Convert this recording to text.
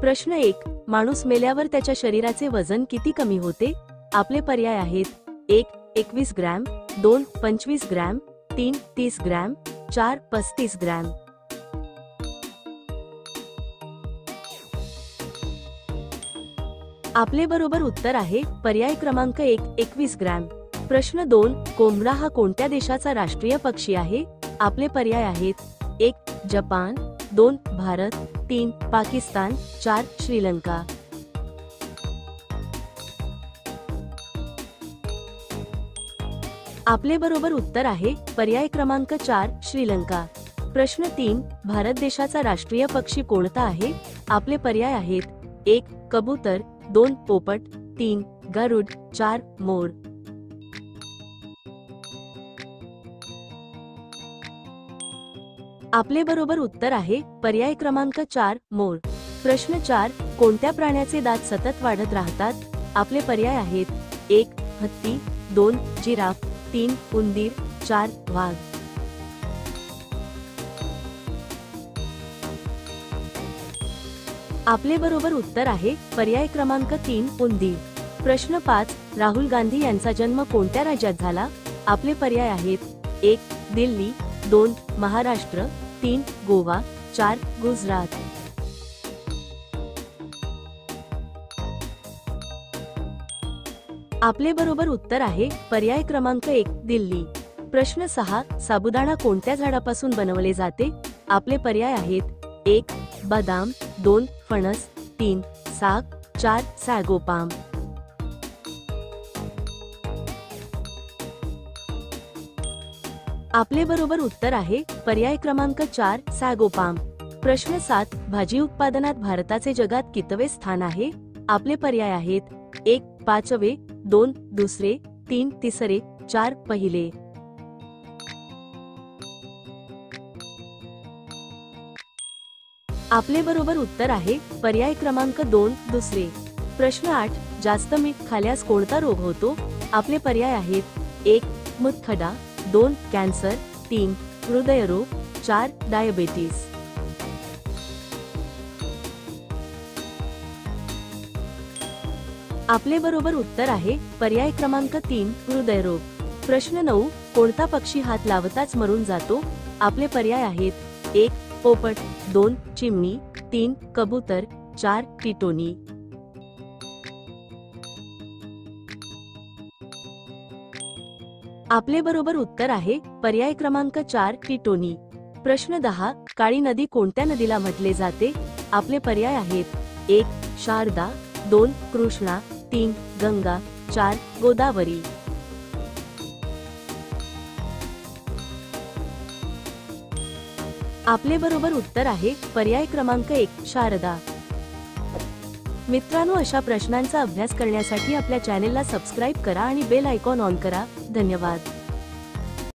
प्रश्न 1. माणूस मेल्यावर त्याच्या शरीराचे वजन किती कमी होते? आपले पर्याय आहेत: 1. 21 ग्रॅम, 2. 25 ग्रॅम, 3. 30 ग्रॅम, 4. 35 ग्रॅम. आपले बरोबर उत्तर आहे पर्याय क्रमांक 1. 21 ग्रॅम. प्रश्न 2. कोंबडा हा कोणत्या देशाचा राष्ट्रीय पक्षी आहे? आपले पर्याय आहेत: 1. जपान, 2. भारत, 3. पाकिस्तान, 4. श्रीलंका. आपले बरोबर उत्तर आहे पर्याय क्रमांक 4. श्रीलंका. प्रश्न 3. भारत देशाचा राष्ट्रीय पक्षी कोणता आहे? आपले पर्याय आहेत: 1. कबूतर, 2. पोपट, 3. गरुड, 4. मोर. आपले बरोबर उत्तर आहे पर्याय क्रमांक 4. मोर. प्रश्न 4. कोणत्या प्राण्याचे दात सतत वाढत राहतात? आपले पर्याय आहेत: 1. हत्ती, 2. जिराफ, 3. उंदीर, 4. वाघ. आपले बरोबर उत्तर आहे पर्याय क्रमांक 3. उंदीर. प्रश्न 5. राहुल गांधी यांचा जन्म कोणत्या राज्यात झाला? आपले पर्याय आहेत: 1. दिल्ली, 2. महाराष्ट्र, 3. गोवा, 4. गुजरात. आपले बरोबर उत्तर आहे पर्याय क्रमांक 1. दिल्ली. प्रश्न 6. साबुदाणा कोणत्या झाडापासून बनवले जाते? आपले पर्याय आहेत: 1. बदाम, 2. फणस, 3. साग, 4. सॅगोपाम. आपले बरोबर उत्तर आहे पर्याय क्रमांक 4. सॅगोपाम. प्रश्न 7. भाजी उत्पादनात भारताचे जगात कितवे स्थान आहे? आपले पर्याय आहेत: 1. 5वे, 2. दुसरे, 3. तिसरे, 4. पहिले. आपले बरोबर उत्तर आहे पर्याय क्रमांक 2. दुसरे. प्रश्न 8. जास्त मीठ खाल्यास कोणता रोग होतो? आपले पर्याय आहेत: 1. मूतखडा, 2. कॅन्सर, 3. हृदयरोग, 4. डायबेटीस. आपले बरोबर उत्तर आहे पर्याय क्रमांक 3. हृदयरोग. प्रश्न 9. कोणता पक्षी हात लावताच मरून जातो? आपले पर्याय आहेत: 1. पोपट, 2. चिमणी, 3. कबूतर, 4. टिटोनी. आपले बरोबर उत्तर आहे पर्याय क्रमांक 4. टिटोनी. प्रश्न 10. काळी नदी कोणत्या नदीला म्हटले जाते? आपले पर्याय आहेत: 1. शारदा, 2. कृष्णा, 3. गंगा, 4. गोदावरी. आपले बरोबर उत्तर आहे पर्याय क्रमांक 1. शारदा. मित्रांनो, अशा प्रश्नांचा अभ्यास करण्यासाठी आपल्या चॅनेलला सबस्क्राईब करा आणि बेल आयकॉन ऑन करा. धन्यवाद.